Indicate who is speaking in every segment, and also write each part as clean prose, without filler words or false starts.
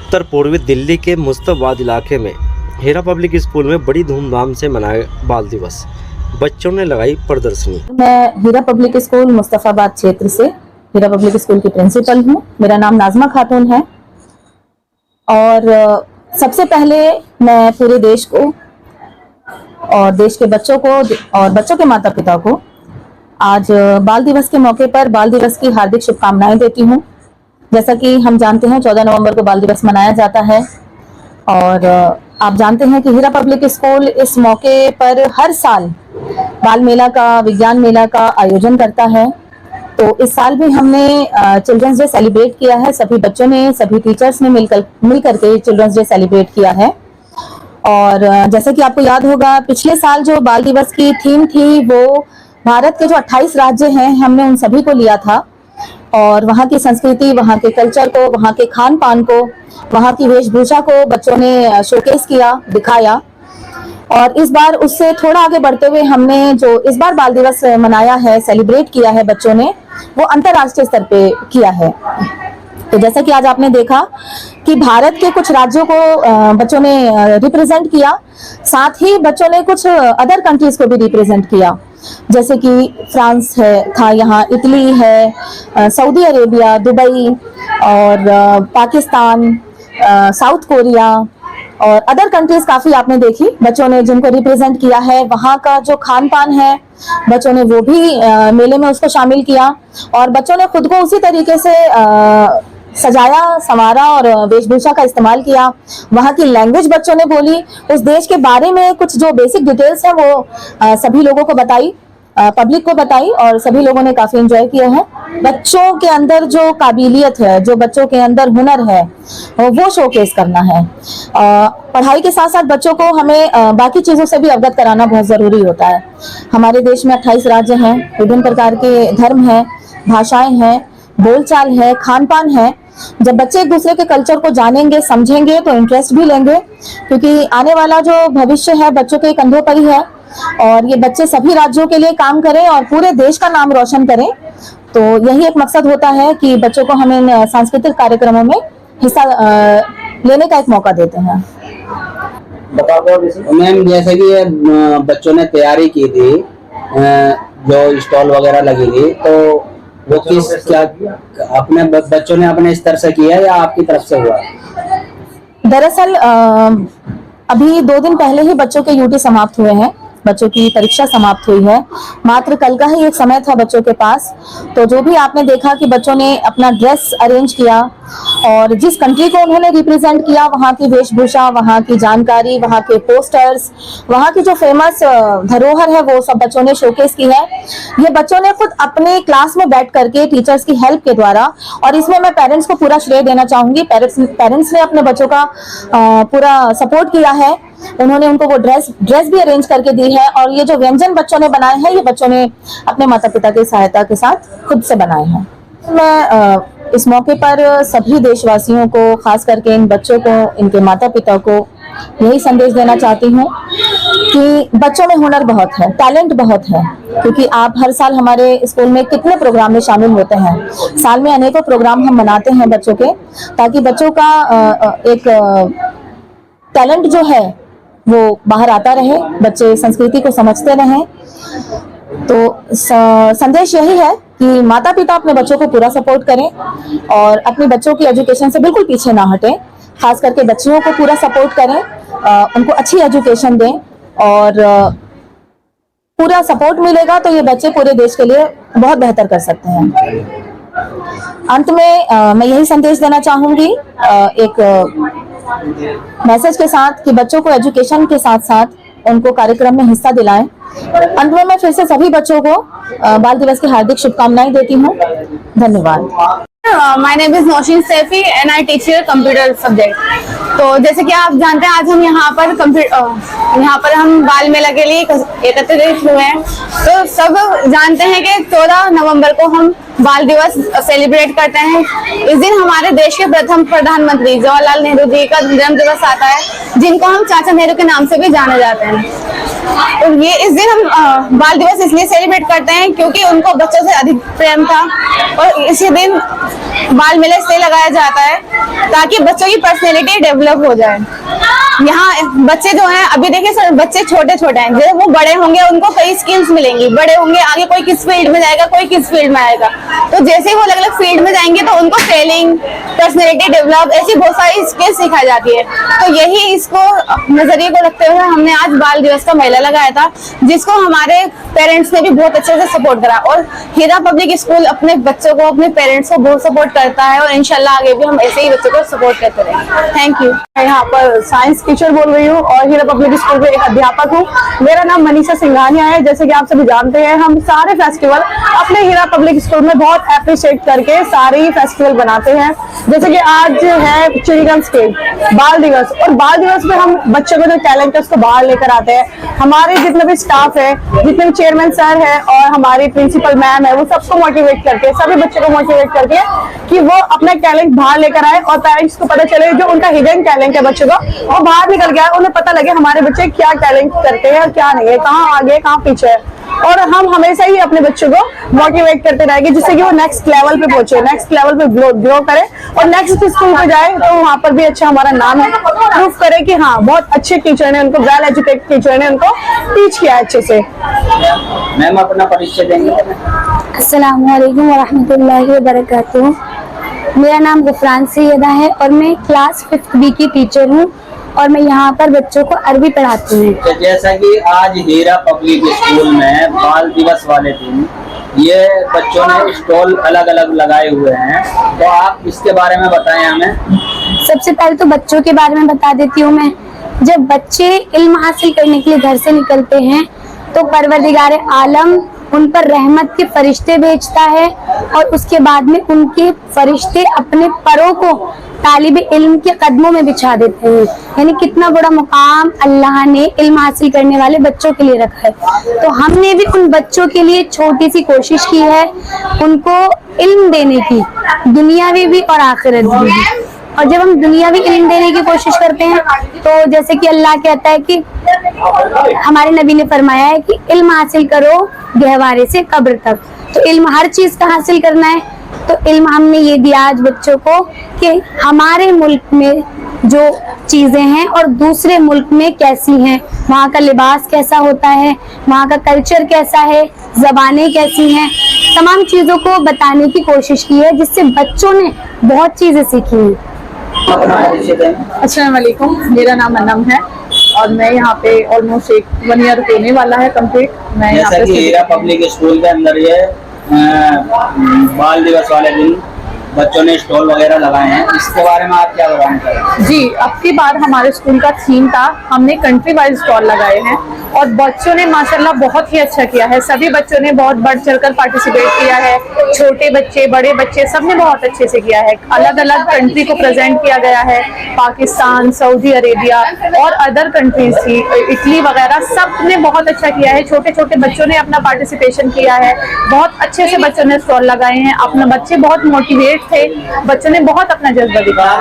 Speaker 1: उत्तर पूर्वी दिल्ली के मुस्तफाबाद इलाके में हीरा पब्लिक स्कूल में बड़ी धूमधाम से मनाया बाल दिवस। बच्चों ने लगाई प्रदर्शनी।
Speaker 2: मैं हीरा पब्लिक स्कूल मुस्तफाबाद क्षेत्र से हीरा पब्लिक स्कूल की प्रिंसिपल हूँ। मेरा नाम नाज़मा खातून है और सबसे पहले मैं पूरे देश को और देश के बच्चों को और बच्चों के माता पिता को आज बाल दिवस के मौके पर बाल दिवस की हार्दिक शुभकामनाएं देती हूँ। जैसा कि हम जानते हैं 14 नवंबर को बाल दिवस मनाया जाता है और आप जानते हैं कि हीरा पब्लिक स्कूल इस मौके पर हर साल बाल मेला का, विज्ञान मेला का आयोजन करता है। तो इस साल भी हमने चिल्ड्रंस डे सेलिब्रेट किया है। सभी बच्चों ने, सभी टीचर्स ने मिलकर के चिल्ड्रंस डे सेलिब्रेट किया है। और जैसे कि आपको याद होगा, पिछले साल जो बाल दिवस की थीम थी वो भारत के जो 28 राज्य हैं, हमने उन सभी को लिया था और वहाँ की संस्कृति, वहाँ के कल्चर को, वहाँ के खान पान को, वहाँ की वेशभूषा को बच्चों ने शोकेस किया, दिखाया। और इस बार उससे थोड़ा आगे बढ़ते हुए हमने जो इस बार बाल दिवस मनाया है, सेलिब्रेट किया है बच्चों ने, वो अंतर्राष्ट्रीय स्तर पे किया है। तो जैसा कि आज आपने देखा कि भारत के कुछ राज्यों को बच्चों ने रिप्रेजेंट किया, साथ ही बच्चों ने कुछ अदर कंट्रीज को भी रिप्रेजेंट किया, जैसे कि फ्रांस था यहाँ, इटली है, सऊदी अरेबिया, दुबई और पाकिस्तान, साउथ कोरिया और अदर कंट्रीज काफी आपने देखी बच्चों ने जिनको रिप्रेजेंट किया है। वहाँ का जो खान पान है बच्चों ने वो भी मेले में उसको शामिल किया और बच्चों ने खुद को उसी तरीके से सजाया, संवारा और वेशभूषा का इस्तेमाल किया। वहाँ की लैंग्वेज बच्चों ने बोली, उस देश के बारे में कुछ जो बेसिक डिटेल्स है वो सभी लोगों को बताई, पब्लिक को बताई और सभी लोगों ने काफी एंजॉय किया है। बच्चों के अंदर जो काबिलियत है, जो बच्चों के अंदर हुनर है, वो शोकेस करना है। पढ़ाई के साथ साथ बच्चों को हमें बाकी चीजों से भी अवगत कराना बहुत जरूरी होता है। हमारे देश में 28 राज्य हैं, विभिन्न प्रकार के धर्म हैं, भाषाएं हैं, बोलचाल है, खान पान है। जब बच्चे एक दूसरे के कल्चर को जानेंगे, समझेंगे तो इंटरेस्ट भी लेंगे, क्योंकि आने वाला जो भविष्य है बच्चों के कंधों पर ही है और ये बच्चे सभी राज्यों के लिए काम करें और पूरे देश का नाम रोशन करें। तो यही एक मकसद होता है कि बच्चों को हम इन सांस्कृतिक कार्यक्रमों में हिस्सा लेने का एक मौका देते हैं।
Speaker 3: मैम, जैसे कि बच्चों ने तैयारी की थी, जो स्टॉल वगैरह लगी थी, तो वो क्या अपने बच्चों ने अपने स्तर से किया या आपकी तरफ से हुआ?
Speaker 2: दरअसल अभी 2 दिन पहले ही बच्चों के यूटी समाप्त हुए हैं, बच्चों की परीक्षा समाप्त हुई है। मात्र कल का ही एक समय था बच्चों के पास। तो जो भी आपने देखा कि बच्चों ने अपना ड्रेस अरेंज किया और जिस कंट्री को उन्होंने रिप्रेजेंट किया, वहाँ की वेशभूषा, वहाँ की जानकारी, वहाँ के पोस्टर्स, वहाँ की जो फेमस धरोहर है वो सब बच्चों ने शोकेस की है। ये बच्चों ने खुद अपने क्लास में बैठ करके टीचर्स की हेल्प के द्वारा, और इसमें मैं पेरेंट्स को पूरा श्रेय देना चाहूंगी। पेरेंट्स ने अपने बच्चों का पूरा सपोर्ट किया है। उन्होंने उनको वो ड्रेस भी अरेंज करके दी है और ये जो व्यंजन बच्चों ने बनाए हैं, ये बच्चों ने अपने माता पिता की सहायता के साथ खुद से बनाए हैं। मैं इस मौके पर सभी देशवासियों को, खास करके इन बच्चों को, इनके माता पिता को यही संदेश देना चाहती हूँ कि बच्चों में हुनर बहुत है, टैलेंट बहुत है। क्योंकि आप हर साल हमारे स्कूल में कितने प्रोग्राम में शामिल होते हैं, साल में अनेकों प्रोग्राम हम मनाते हैं बच्चों के, ताकि बच्चों का एक टैलेंट जो है वो बाहर आता रहे, बच्चे संस्कृति को समझते रहें। तो संदेश यही है कि माता पिता अपने बच्चों को पूरा सपोर्ट करें और अपने बच्चों की एजुकेशन से बिल्कुल पीछे ना हटें। खास करके बच्चियों को पूरा सपोर्ट करें, उनको अच्छी एजुकेशन दें और पूरा सपोर्ट मिलेगा तो ये बच्चे पूरे देश के लिए बहुत बेहतर कर सकते हैं। अंत में मैं यही संदेश देना चाहूंगी एक मैसेज के साथ कि बच्चों को एजुकेशन के साथ साथ उनको कार्यक्रम में हिस्सा दिलाएं। अंत में मैं फिर से सभी बच्चों को बाल दिवस की हार्दिक शुभकामनाएं देती हूँ। धन्यवाद।
Speaker 4: My name is Nosheen Saifi and I teach here computer subject. तो जैसे कि आप जानते हैं, आज हम यहाँ पर हम बाल मेला के लिए एकत्रित हुए हैं। तो सब जानते हैं कि 14 नवंबर को हम बाल दिवस सेलिब्रेट करते हैं। इस दिन हमारे देश के प्रथम प्रधानमंत्री जवाहरलाल नेहरू जी का जन्म दिवस आता है, जिनको हम चाचा नेहरू के नाम से भी जाने जाते हैं। तो ये इस दिन हम बाल दिवस इसलिए सेलिब्रेट करते हैं क्योंकि उनको बच्चों से अधिक प्रेम था, और इसी दिन बाल मेला इसलिए लगाया जाता है ताकि बच्चों की पर्सनैलिटी डेवलप हो जाए। यहाँ बच्चे जो हैं, अभी देखिए सर, बच्चे छोटे छोटे हैं, जब वो बड़े होंगे उनको कई स्किल्स मिलेंगी, बड़े होंगे आगे कोई किस फील्ड में जाएगा, कोई किस फील्ड में आएगा, तो जैसे ही वो अलग अलग फील्ड में जाएंगे तो उनको सेलिंग, पर्सनैलिटी डेवलप, ऐसी बहुत सारी स्किल्स सिखाई जाती है। तो यही इसको नजरिए को रखते हुए हमने आज बाल दिवस का मेला लगाया था, जिसको हमारे पेरेंट्स ने भी बहुत अच्छे से सपोर्ट करा, और हीरा पब्लिक स्कूल अपने बच्चों को, अपने पेरेंट्स को बहुत सपोर्ट करता है, और इंशाल्लाह आगे भी हम ऐसे ही बच्चों को सपोर्ट करते रहेंगे। Thank you.
Speaker 5: मैं यहाँ पर साइंस टीचर बोल रही हूँ और हीरा पब्लिक स्कूल में एक अध्यापक हूँ। मेरा नाम मनीषा सिंघानिया है। जैसे कि आप सभी जानते हैं, हम सारे फेस्टिवल अपने हीरा पब्लिक स्कूल में बहुत अप्रिशिएट करके सारे ही फेस्टिवल बनाते हैं। जैसे कि आज है चिल्ड्रंस डे, बाल दिवस, और बाल दिवस में हम बच्चों के जो टैलेंट है उसको बाहर लेकर आते हैं। हमारे जितने भी स्टाफ है, जितने भी चेयरमैन सर है और हमारी प्रिंसिपल मैम है, वो सबको मोटिवेट करके, सभी बच्चों को मोटिवेट करके कि वो अपना टैलेंट बाहर लेकर आए, और पेरेंट्स को पता चले जो उनका हिडन टैलेंट है बच्चों का, वो बाहर निकल गया, उन्हें पता लगे हमारे बच्चे क्या टैलेंट करते हैं और क्या नहीं है, कहाँ आगे कहाँ पीछे है। और हम हमेशा ही अपने बच्चों को मोटिवेट करते रहेंगे जिससे कि वो नेक्स्ट लेवल पे पहुंचे, नेक्स्ट लेवल पे ग्रो करे, और नेक्स्ट स्कूल पे जाए तो वहाँ पर भी अच्छा हमारा नाम है, प्रूफ करे कि हाँ बहुत अच्छे टीचर ने उनको, वेल एजुकेटेड टीचर ने उनको टीच किया अच्छे से।
Speaker 3: मैम अपना परिचय देंगे?
Speaker 6: अस्सलाम वालेकुम वरहमतुल्लाहि वबरकातुहू। मेरा नाम गुफरान सैयदा है और मैं क्लास 5th B की टीचर हूँ, और मैं यहाँ पर बच्चों को अरबी पढ़ाती हूँ।
Speaker 3: तो जैसा कि आज हीरा पब्लिक स्कूल में बाल दिवस वाले दिन ये बच्चों ने स्टॉल अलग अलग लगाए हुए हैं, तो आप इसके बारे में बताएं हमें।
Speaker 6: सबसे पहले तो बच्चों के बारे में बता देती हूँ मैं। जब बच्चे इल्म हासिल करने के लिए घर से निकलते हैं तो परवरदिगार आलम उन पर रहमत के फरिश्ते भेजता है, और उसके बाद में उनके फरिश्ते अपने परों को तालिब इल्म के कदमों में बिछा देते हैं। यानी कितना बड़ा मुकाम अल्लाह ने इल्म हासिल करने वाले बच्चों के लिए रखा है। तो हमने भी उन बच्चों के लिए छोटी सी कोशिश की है, उनको इल्म देने की, दुनियावी भी और आखिरत भी। और जब हम दुनियावी इल्म देने की कोशिश करते हैं तो जैसे कि अल्लाह कहता है कि हमारे नबी ने फरमाया है कि इल्म हासिल करो गहवारे से कब्र तक। तो इल्म हर चीज का हासिल करना है। तो इल्म हमने ये दिया आज बच्चों को कि हमारे मुल्क में जो चीजें हैं और दूसरे मुल्क में कैसी हैं, वहाँ का लिबास कैसा होता है, वहाँ का कल्चर कैसा है, जबानें कैसी हैं, तमाम चीजों को बताने की कोशिश की है, जिससे बच्चों ने बहुत चीजें सीखी हैं।
Speaker 5: अस्सलाम वालेकुम, मेरा नाम अनम है और मैं यहाँ पे ऑलमोस्ट 1 ईयर होने वाला है कंप्लीट। मैं यहाँ
Speaker 3: जैसा कि
Speaker 5: पे
Speaker 3: हीरा पब्लिक स्कूल के अंदर ये बाल दिवस वाले दिन बच्चों ने स्टॉल वगैरह लगाए हैं, इसके बारे में आप क्या बताना चाहेंगे?
Speaker 5: जी, अब की बार हमारे स्कूल का थीम था, हमने कंट्री वाइज स्टॉल लगाए हैं और बच्चों ने माशाल्लाह बहुत ही अच्छा किया है। सभी बच्चों ने बहुत बढ़ चढ़कर पार्टिसिपेट किया है, छोटे बच्चे, बड़े बच्चे, सबने बहुत अच्छे से किया है। अलग अलग कंट्री को प्रेजेंट किया गया है, पाकिस्तान, सऊदी अरेबिया और अदर कंट्रीज थी, इटली वगैरह, सब ने बहुत अच्छा किया है। छोटे छोटे बच्चों ने अपना पार्टिसिपेशन किया है, बहुत अच्छे से बच्चों ने स्टॉल लगाए हैं। अपना बच्चे बहुत मोटिवेट थे, बच्चों ने बहुत अपना जज्बा दिखाया।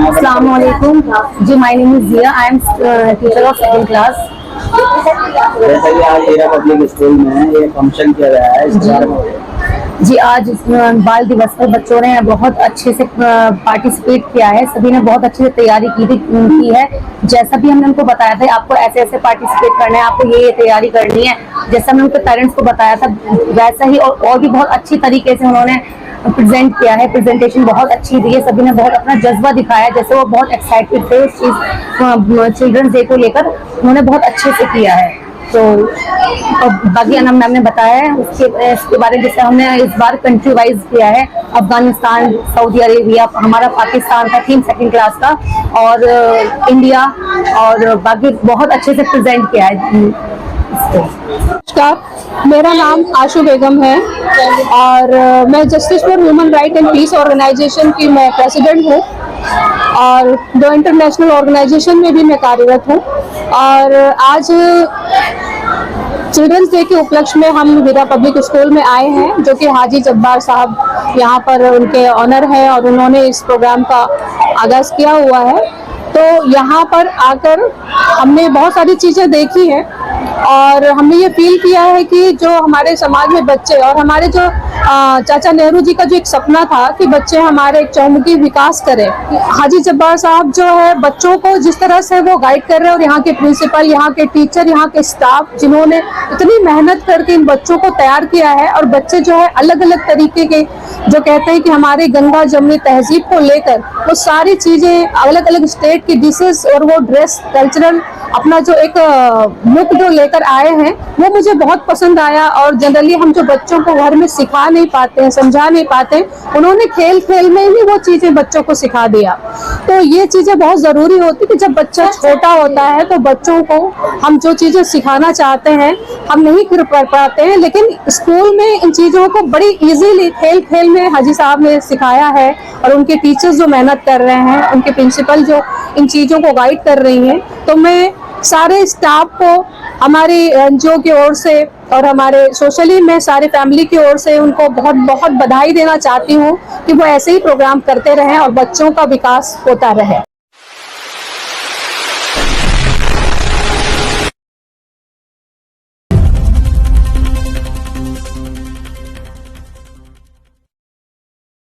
Speaker 6: अस्सलाम वालेकुम जी, my name is Zia, I am teacher of 2nd class.
Speaker 3: जैसा कि आज हीरा पब्लिक स्कूल में ये फंक्शन किया गया है, इसके बारे में
Speaker 6: जी, आज बाल दिवस पर बच्चों ने बहुत अच्छे से पार्टिसिपेट किया है, सभी ने बहुत अच्छे से तैयारी की है। जैसा भी हमने उनको बताया था आपको ऐसे ऐसे पार्टिसिपेट करना है, आपको ये तैयारी करनी है, जैसा हमने उनके पेरेंट्स को बताया था वैसा ही और भी बहुत अच्छी तरीके से उन्होंने प्रेजेंट किया है। प्रेजेंटेशन बहुत अच्छी दी है, सभी ने बहुत अपना जज्बा दिखाया, जैसे वो बहुत एक्साइटेड थे इस चीज चिल्ड्रंस डे को लेकर, उन्होंने बहुत अच्छे से किया है। तो बाकी अनम मैम ने बताया है इसके बारे में, जैसे हमने इस बार कंट्री वाइज किया है, अफगानिस्तान, सऊदी अरेबिया, हमारा पाकिस्तान का थीम 2nd क्लास का, और इंडिया, और बाकी बहुत अच्छे से प्रेजेंट किया है।
Speaker 7: नमस्कार, मेरा नाम आशु बेगम है और मैं justice for human right and peace organisation की मैं प्रेसिडेंट हूँ, और दो इंटरनेशनल ऑर्गेनाइजेशन में भी मैं कार्यरत हूँ। और आज चिल्ड्रंस डे के उपलक्ष्य में हम हीरा पब्लिक स्कूल में आए हैं, जो कि हाजी जब्बार साहब यहाँ पर उनके ऑनर है और उन्होंने इस प्रोग्राम का आगाज़ किया हुआ है। तो यहाँ पर आकर हमने बहुत सारी चीज़ें देखी हैं और हमने ये फील किया है कि जो हमारे समाज में बच्चे और हमारे जो चाचा नेहरू जी का जो एक सपना था कि बच्चे हमारे एक चौमुखी विकास करें, हाजी जब्बार साहब जो है बच्चों को जिस तरह से वो गाइड कर रहे हैं, और यहाँ के प्रिंसिपल, यहाँ के टीचर, यहाँ के स्टाफ जिन्होंने इतनी मेहनत करके इन बच्चों को तैयार किया है, और बच्चे जो है अलग अलग तरीके के जो कहते हैं कि हमारे गंगा जमुनी तहजीब को लेकर वो सारी चीजें, अलग अलग स्टेट की डिशेस और वो ड्रेस, कल्चरल अपना जो एक लुक जो लेकर आए हैं, वो मुझे बहुत पसंद आया। और जनरली हम जो बच्चों को घर में सिखा नहीं पाते हैं, समझा नहीं पाते हैं, उन्होंने खेल खेल में ही वो चीजें बच्चों को सिखा दिया। तो ये चीजें बहुत जरूरी होती कि जब बच्चा छोटा होता है तो बच्चों को हम जो चीजें सिखाना चाहते हैं हम नहीं कर पाते हैं, लेकिन स्कूल में इन चीजों को बड़ी इजीली खेल खेल में हाजी साहब ने सिखाया है। और उनके टीचर्स जो मेहनत कर रहे हैं, उनके प्रिंसिपल जो इन चीजों को गाइड कर रही हैं, तो मैं सारे स्टाफ को हमारी एनजीओ की ओर से और हमारे सोशली मैं सारे फैमिली की ओर से उनको बहुत बहुत बधाई देना चाहती हूँ कि वो ऐसे ही प्रोग्राम करते रहें और बच्चों का विकास होता रहे।